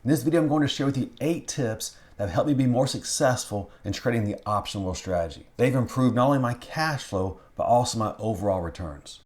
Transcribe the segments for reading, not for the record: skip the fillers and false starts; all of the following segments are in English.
In this video, I'm going to share with you 8 tips that have helped me be more successful in trading the option wheel strategy. They've improved not only my cash flow, but also my overall returns.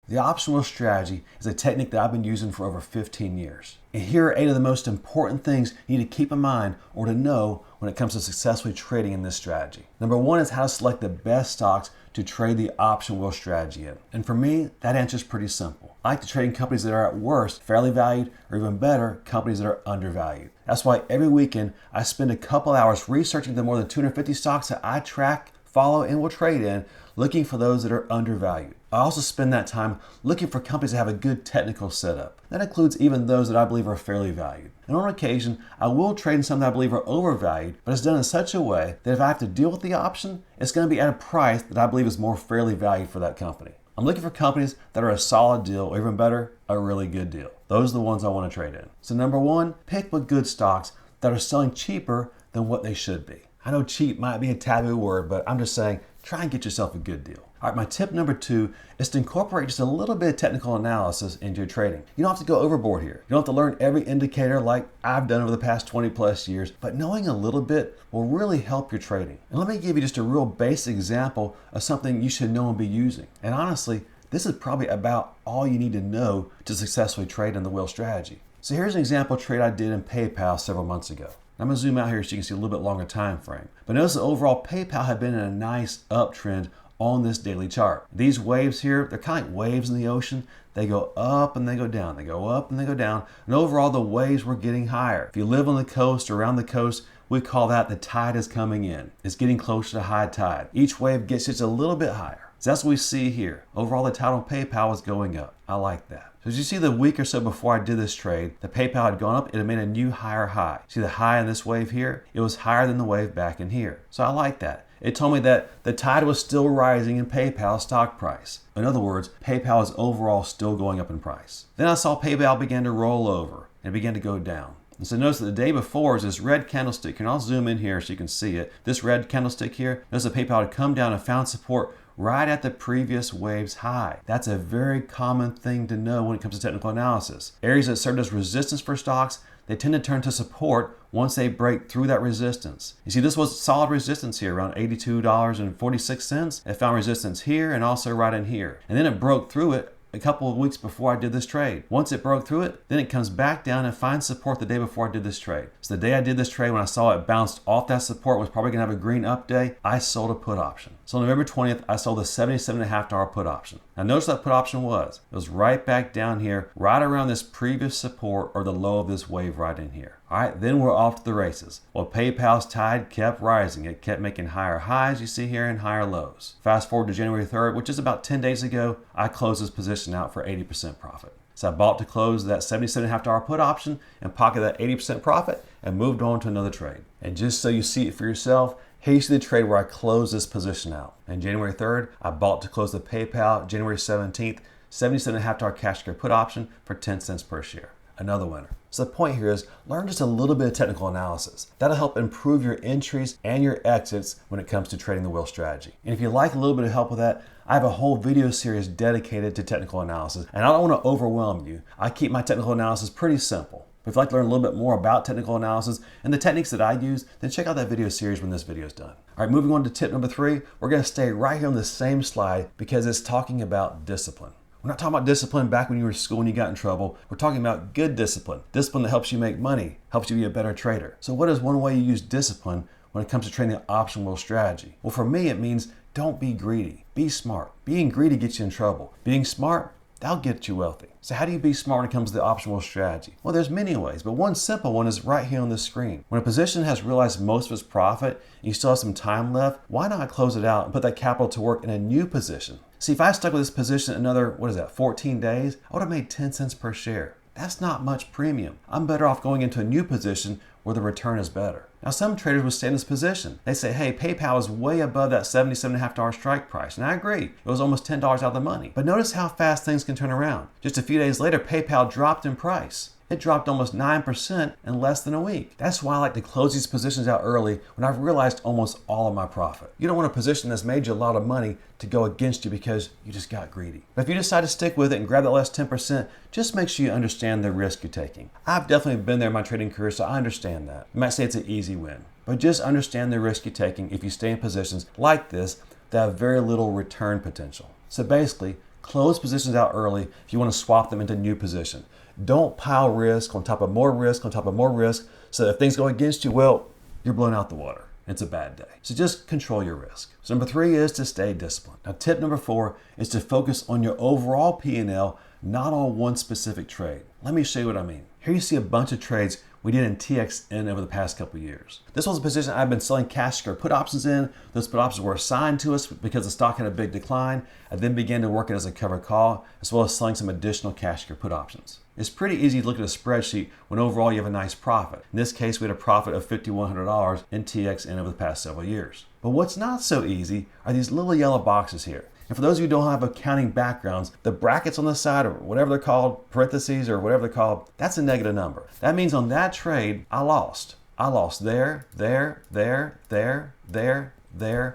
The option wheel strategy is a technique that I've been using for over 15 years. And here are 8 of the most important things you need to keep in mind or to know when it comes to successfully trading in this strategy. Number 1 is how to select the best stocks to trade the option wheel strategy in. And for me, that answer is pretty simple. I like to trade in companies that are at worst fairly valued, or even better, companies that are undervalued. That's why every weekend I spend a couple hours researching the more than 250 stocks that I track, follow, and will trade in, looking for those that are undervalued. I also spend that time looking for companies that have a good technical setup. That includes even those that I believe are fairly valued. And on occasion, I will trade in some that I believe are overvalued, but it's done in such a way that if I have to deal with the option, it's going to be at a price that I believe is more fairly valued for that company. I'm looking for companies that are a solid deal, or even better, a really good deal. Those are the ones I want to trade in. So number 1, pick with good stocks that are selling cheaper than what they should be. I know cheap might be a taboo word, but I'm just saying, try and get yourself a good deal. All right, my tip number 2 is to incorporate just a little bit of technical analysis into your trading. You don't have to go overboard here. You don't have to learn every indicator like I've done over the past 20 plus years, but knowing a little bit will really help your trading. And let me give you just a real basic example of something you should know and be using. And honestly, this is probably about all you need to know to successfully trade in the wheel strategy. So here's an example trade I did in PayPal several months ago. I'm going to zoom out here so you can see a little bit longer time frame. But notice that overall PayPal had been in a nice uptrend on this daily chart. These waves here, they're kind of like waves in the ocean. They go up and they go down. They go up and they go down. And overall, the waves were getting higher. If you live on the coast or around the coast, we call that the tide is coming in. It's getting closer to high tide. Each wave gets just a little bit higher. So that's what we see here. Overall, the tide on PayPal is going up. I like that. So as you see, the week or so before I did this trade, the PayPal had gone up. It had made a new higher high. See the high in this wave here? It was higher than the wave back in here. So I like that. It told me that the tide was still rising in PayPal's stock price. In other words, PayPal is overall still going up in price. Then I saw PayPal begin to roll over and began to go down. And so notice that the day before is this red candlestick, and I'll zoom in here so you can see it. This red candlestick here, notice that PayPal had come down and found support right at the previous wave's high. That's a very common thing to know when it comes to technical analysis. Areas that served as resistance for stocks, they tend to turn to support once they break through that resistance. You see, this was solid resistance here, around $82.46. It found resistance here and also right in here. And then it broke through it a couple of weeks before I did this trade. Once it broke through it, then it comes back down and finds support the day before I did this trade. So the day I did this trade, when I saw it bounced off that support, was probably gonna have a green up day, I sold a put option. So on November 20th, I sold a $77.50 put option. Now notice what that put option was. It was right back down here, right around this previous support or the low of this wave right in here. All right, then we're off to the races. Well, PayPal's tide kept rising. It kept making higher highs, you see here, and higher lows. Fast forward to January 3rd, which is about 10 days ago, I closed this position out for 80% profit. So I bought to close that $77.50 put option and pocketed that 80% profit and moved on to another trade. And just so you see it for yourself, here you see the trade where I closed this position out. And January 3rd, I bought to close the PayPal January 17th, $77.50 cash carry put option for 10 cents per share. Another winner. So the point here is learn just a little bit of technical analysis. That'll help improve your entries and your exits when it comes to trading the wheel strategy. And if you'd like a little bit of help with that, I have a whole video series dedicated to technical analysis. And I don't want to overwhelm you. I keep my technical analysis pretty simple. But if you'd like to learn a little bit more about technical analysis and the techniques that I use, then check out that video series when this video is done. All right, moving on to tip number 3, we're going to stay right here on the same slide because it's talking about discipline. We're not talking about discipline back when you were in school and you got in trouble. We're talking about good discipline. Discipline that helps you make money, helps you be a better trader. So what is one way you use discipline when it comes to trading the option wheel strategy? Well, for me, it means don't be greedy. Be smart. Being greedy gets you in trouble. Being smart, that'll get you wealthy. So how do you be smart when it comes to the option wheel strategy? Well, there's many ways, but one simple one is right here on the screen. When a position has realized most of its profit and you still have some time left, why not close it out and put that capital to work in a new position? See, if I stuck with this position another, 14 days, I would have made 10 cents per share. That's not much premium. I'm better off going into a new position where the return is better. Now, some traders will stay in this position. They say, hey, PayPal is way above that $77.50 strike price. And I agree, it was almost $10 out of the money. But notice how fast things can turn around. Just a few days later, PayPal dropped in price. It dropped almost 9% in less than a week. That's why I like to close these positions out early when I've realized almost all of my profit. You don't want a position that's made you a lot of money to go against you because you just got greedy. But if you decide to stick with it and grab that last 10%, just make sure you understand the risk you're taking. I've definitely been there in my trading career, so I understand that. You might say it's an easy win, but just understand the risk you're taking if you stay in positions like this that have very little return potential. So basically, close positions out early if you want to swap them into new position. Don't pile risk on top of more risk on top of more risk, so that if things go against you, well, you're blown out the water. It's a bad day. So just control your risk. So number 3 is to stay disciplined. Now tip number 4 is to focus on your overall P&L, not on one specific trade. Let me show you what I mean. Here you see a bunch of trades we did in TXN over the past couple of years. This was a position I've been selling cash secured put options in. Those put options were assigned to us because the stock had a big decline. I then began to work it as a covered call, as well as selling some additional cash secured put options. It's pretty easy to look at a spreadsheet when overall you have a nice profit. In this case, we had a profit of $5,100 in TXN over the past several years. But what's not so easy are these little yellow boxes here. And for those of you who don't have accounting backgrounds, the brackets on the side, or whatever they're called, parentheses or whatever they're called, that's a negative number. That means on that trade, I lost. I lost there,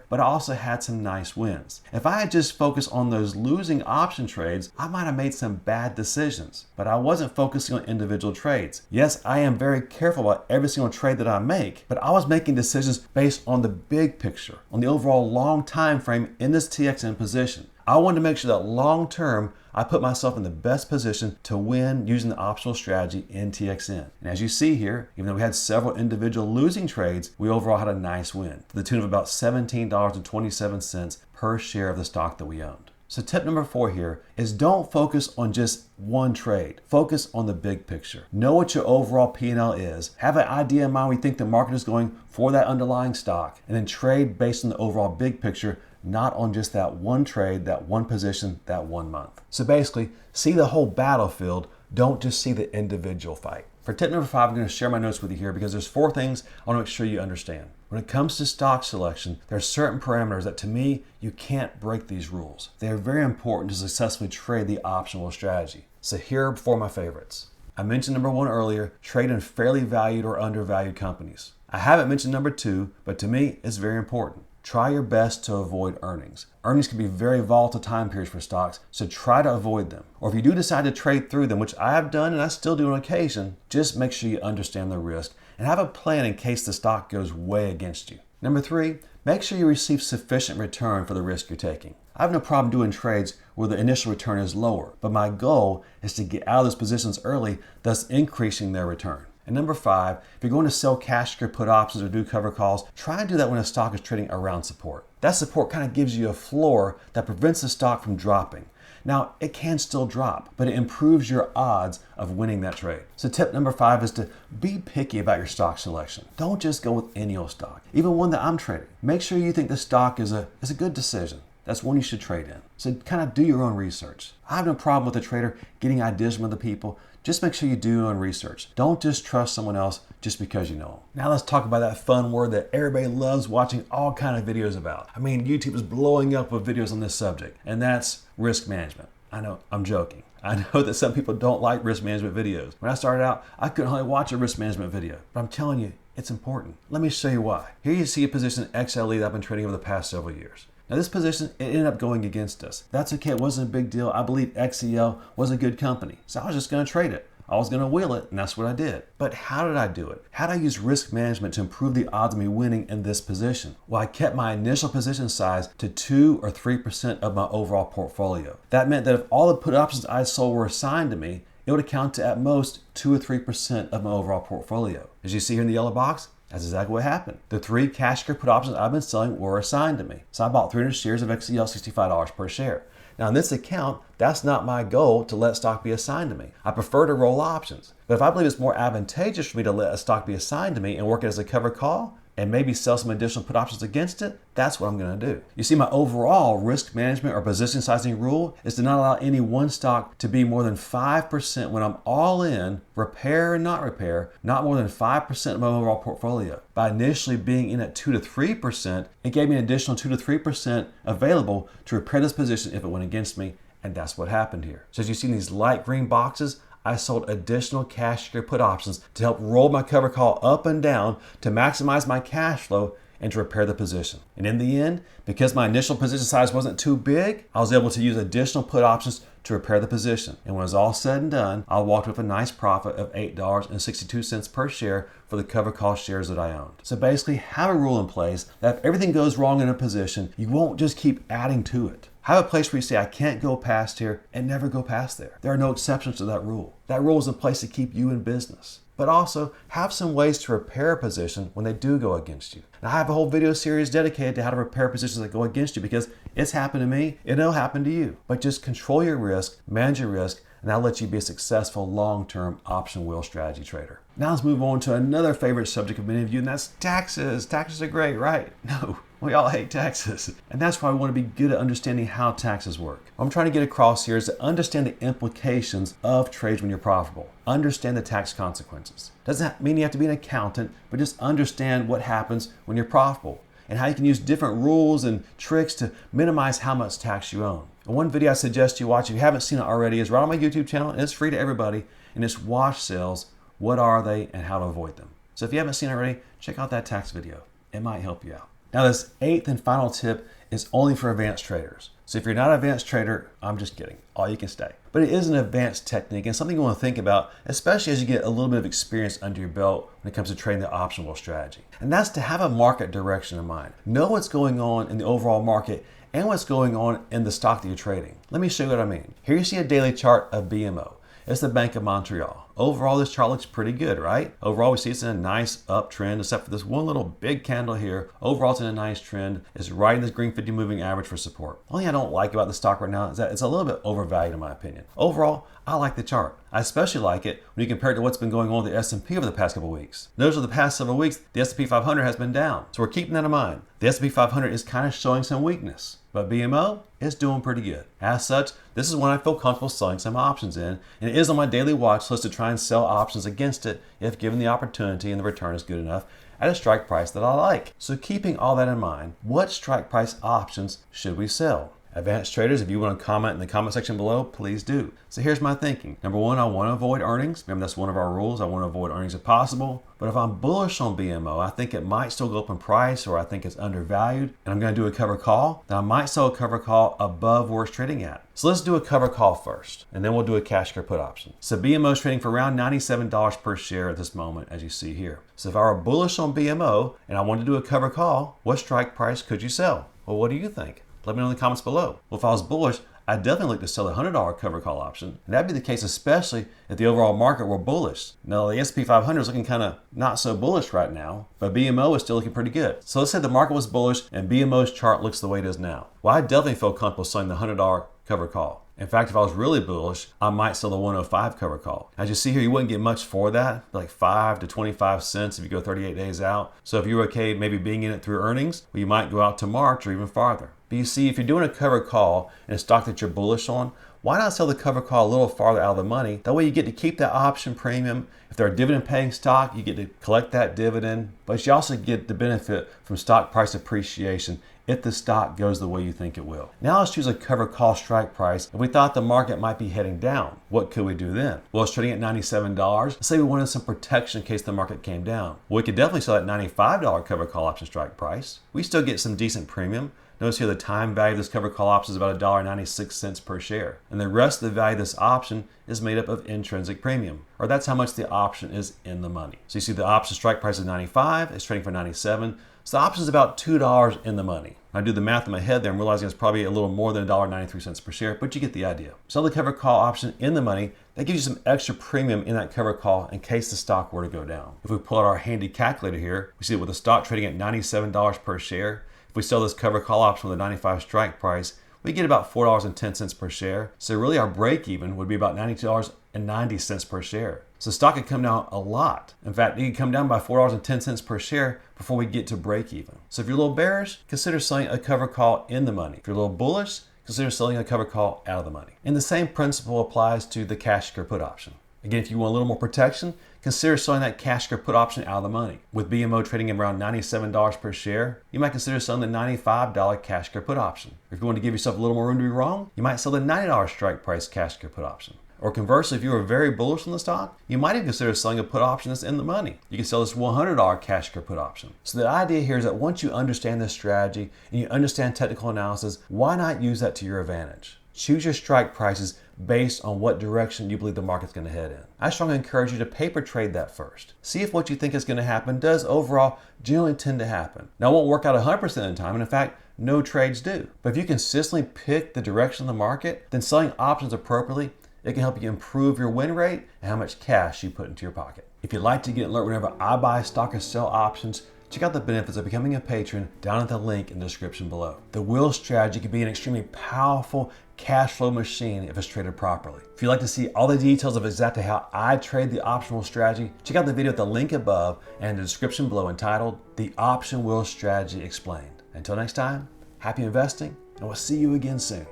but I also had some nice wins. If I had just focused on those losing option trades, I might have made some bad decisions, but I wasn't focusing on individual trades. Yes, I am very careful about every single trade that I make, but I was making decisions based on the big picture, on the overall long time frame in this TXN position. I wanted to make sure that long term, I put myself in the best position to win using the optional strategy in TXN. And as you see here, even though we had several individual losing trades, we overall had a nice win to the tune of about $17.27 per share of the stock that we owned. So tip number 4 here is don't focus on just one trade. Focus on the big picture. Know what your overall P&L is. Have an idea in mind where you think the market is going for that underlying stock, and then trade based on the overall big picture, not on just that one trade, that one position, that 1 month. So basically, see the whole battlefield, don't just see the individual fight. For tip number 5, I'm going to share my notes with you here because there's 4 things I want to make sure you understand. When it comes to stock selection, there are certain parameters that to me, you can't break these rules. They are very important to successfully trade the optional strategy. So here are 4 of my favorites. I mentioned number 1 earlier, trade in fairly valued or undervalued companies. I haven't mentioned number 2, but to me, it's very important. Try your best to avoid earnings. Earnings can be very volatile time periods for stocks, so try to avoid them. Or if you do decide to trade through them, which I have done and I still do on occasion, just make sure you understand the risk and have a plan in case the stock goes way against you. Number 3, make sure you receive sufficient return for the risk you're taking. I have no problem doing trades where the initial return is lower, but my goal is to get out of those positions early, thus increasing their return. And number 5, if you're going to sell cash secured put options or do cover calls, try and do that when a stock is trading around support. That support kind of gives you a floor that prevents the stock from dropping. Now, it can still drop, but it improves your odds of winning that trade. So tip number 5 is to be picky about your stock selection. Don't just go with any old stock, even one that I'm trading. Make sure you think the stock is a good decision. That's one you should trade in. So kind of do your own research. I have no problem with a trader getting ideas from other people. Just make sure you do your own research. Don't just trust someone else just because you know them. Now let's talk about that fun word that everybody loves watching all kind of videos about. I mean, YouTube is blowing up with videos on this subject, and that's risk management. I know, I'm joking. I know that some people don't like risk management videos. When I started out, I couldn't hardly watch a risk management video, but I'm telling you, it's important. Let me show you why. Here you see a position XLE that I've been trading over the past several years. Now this position, it ended up going against us. That's okay, it wasn't a big deal. I believe XEL was a good company. So I was just gonna trade it. I was gonna wheel it, and that's what I did. But how did I do it? How did I use risk management to improve the odds of me winning in this position? Well, I kept my initial position size to 2 or 3% of my overall portfolio. That meant that if all the put options I sold were assigned to me, it would account to at most 2 or 3% of my overall portfolio. As you see here in the yellow box, that's exactly what happened. The 3 cash secured put options I've been selling were assigned to me. So I bought 300 shares of XEL, $65 per share. Now in this account, that's not my goal to let stock be assigned to me. I prefer to roll options. But if I believe it's more advantageous for me to let a stock be assigned to me and work it as a cover call, and maybe sell some additional put options against it, that's what I'm gonna do. You see, my overall risk management or position sizing rule is to not allow any one stock to be more than 5% when I'm all in, repair and not repair, not more than 5% of my overall portfolio. By initially being in at 2 to 3%, it gave me an additional 2 to 3% available to repair this position if it went against me, and that's what happened here. So as you see in these light green boxes, I sold additional cash secure put options to help roll my cover call up and down to maximize my cash flow and to repair the position. And in the end, because my initial position size wasn't too big, I was able to use additional put options to repair the position. And when it was all said and done, I walked with a nice profit of $8.62 per share for the cover call shares that I owned. So basically, have a rule in place that if everything goes wrong in a position, you won't just keep adding to it. Have a place where you say, I can't go past here, and never go past there. There are no exceptions to that rule. That rule is in place to keep you in business. But also have some ways to repair a position when they do go against you. Now, I have a whole video series dedicated to how to repair positions that go against you because it's happened to me and it'll happen to you. But just control your risk, manage your risk, and that'll let you be a successful long-term option wheel strategy trader. Now let's move on to another favorite subject of many of you, and that's taxes. Taxes are great, right? No. We all hate taxes. And that's why we want to be good at understanding how taxes work. What I'm trying to get across here is to understand the implications of trades when you're profitable. Understand the tax consequences. Doesn't mean you have to be an accountant, but just understand what happens when you're profitable and how you can use different rules and tricks to minimize how much tax you own. And one video I suggest you watch if you haven't seen it already is right on my YouTube channel, and it's free to everybody, and it's wash sales. What are they and how to avoid them? So if you haven't seen it already, check out that tax video. It might help you out. Now this 8th and final tip is only for advanced traders. So if you're not an advanced trader, I'm just kidding. All you can stay. But it is an advanced technique and something you want to think about, especially as you get a little bit of experience under your belt when it comes to trading the option wheel strategy. And that's to have a market direction in mind. Know what's going on in the overall market and what's going on in the stock that you're trading. Let me show you what I mean. Here you see a daily chart of BMO. It's the Bank of Montreal. Overall, this chart looks pretty good, right? Overall, we see it's in a nice uptrend, except for this one little big candle here. Overall, it's in a nice trend. It's right in this green 50 moving average for support. The only thing I don't like about the stock right now is that it's a little bit overvalued in my opinion. Overall, I like the chart. I especially like it when you compare it to what's been going on with the S&P over the past couple of weeks. Notice over the past several weeks, the S&P 500 has been down. So we're keeping that in mind. The S&P 500 is kind of showing some weakness, but BMO is doing pretty good. As such, this is when I feel comfortable selling some options in, and it is on my daily watch list to try and sell options against it if given the opportunity and the return is good enough at a strike price that I like. So keeping all that in mind, what strike price options should we sell? Advanced traders, if you want to comment in the comment section below, please do. So here's my thinking. Number one, I want to avoid earnings. Remember, that's one of our rules. I want to avoid earnings if possible. But if I'm bullish on BMO, I think it might still go up in price, or I think it's undervalued, and I'm going to do a cover call, then I might sell a cover call above where it's trading at. So let's do a cover call first, and then we'll do a cash or put option. So BMO is trading for around $97 per share at this moment, as you see here. So if I were bullish on BMO and I wanted to do a cover call, what strike price could you sell? Well, what do you think? Let me know in the comments below. Well, if I was bullish, I'd definitely look to sell a $100 cover call option. And that'd be the case, especially if the overall market were bullish. Now, the S&P 500 is looking kind of not so bullish right now, but BMO is still looking pretty good. So let's say the market was bullish and BMO's chart looks the way it is now. Well, I definitely feel comfortable selling the $100 cover call. In fact, if I was really bullish, I might sell the 105 cover call. As you see here, you wouldn't get much for that, like 5 to 25 cents if you go 38 days out. So if you're okay maybe being in it through earnings, well, you might go out to March or even farther. But you see, if you're doing a cover call in a stock that you're bullish on, why not sell the cover call a little farther out of the money? That way you get to keep that option premium. If they're a dividend paying stock, you get to collect that dividend, but you also get the benefit from stock price appreciation if the stock goes the way you think it will. Now let's choose a cover call strike price. If we thought the market might be heading down, what could we do then? Well, it's trading at $97. Let's say we wanted some protection in case the market came down. Well, we could definitely sell that $95 cover call option strike price. We still get some decent premium. Notice here the time value of this cover call option is about $1.96 per share. And the rest of the value of this option is made up of intrinsic premium, or that's how much the option is in the money. So you see the option strike price is 95, it's trading for 97. So the option is about $2 in the money. I do the math in my head there. I'm realizing it's probably a little more than $1.93 per share, but you get the idea. Sell the cover call option in the money. That gives you some extra premium in that cover call in case the stock were to go down. If we pull out our handy calculator here, we see with the stock trading at $97 per share, if we sell this cover call option with a 95 strike price, we get about $4.10 per share. So really our break even would be about $92.90 per share. So the stock could come down a lot. In fact, it could come down by $4.10 per share before we get to break even. So if you're a little bearish, consider selling a cover call in the money. If you're a little bullish, consider selling a cover call out of the money. And the same principle applies to the cash or put option. Again, if you want a little more protection, consider selling that cash or put option out of the money. With BMO trading at around $97 per share, you might consider selling the $95 cash or put option. If you want to give yourself a little more room to be wrong, you might sell the $90 strike price cash or put option. Or conversely, if you were very bullish on the stock, you might even consider selling a put option that's in the money. You can sell this $100 cash cure put option. So the idea here is that once you understand this strategy and you understand technical analysis, why not use that to your advantage? Choose your strike prices based on what direction you believe the market's going to head in. I strongly encourage you to paper trade that first. See if what you think is going to happen does overall generally tend to happen. Now, it won't work out 100% of the time, and in fact, no trades do. But if you consistently pick the direction of the market, then selling options appropriately, it can help you improve your win rate and how much cash you put into your pocket. If you'd like to get an alert whenever I buy stock or sell options, check out the benefits of becoming a patron down at the link in the description below. The wheel strategy can be an extremely powerful cash flow machine if it's traded properly. If you'd like to see all the details of exactly how I trade the option wheel strategy, check out the video at the link above and the description below entitled The Option Wheel Strategy Explained. Until next time, happy investing, and we'll see you again soon.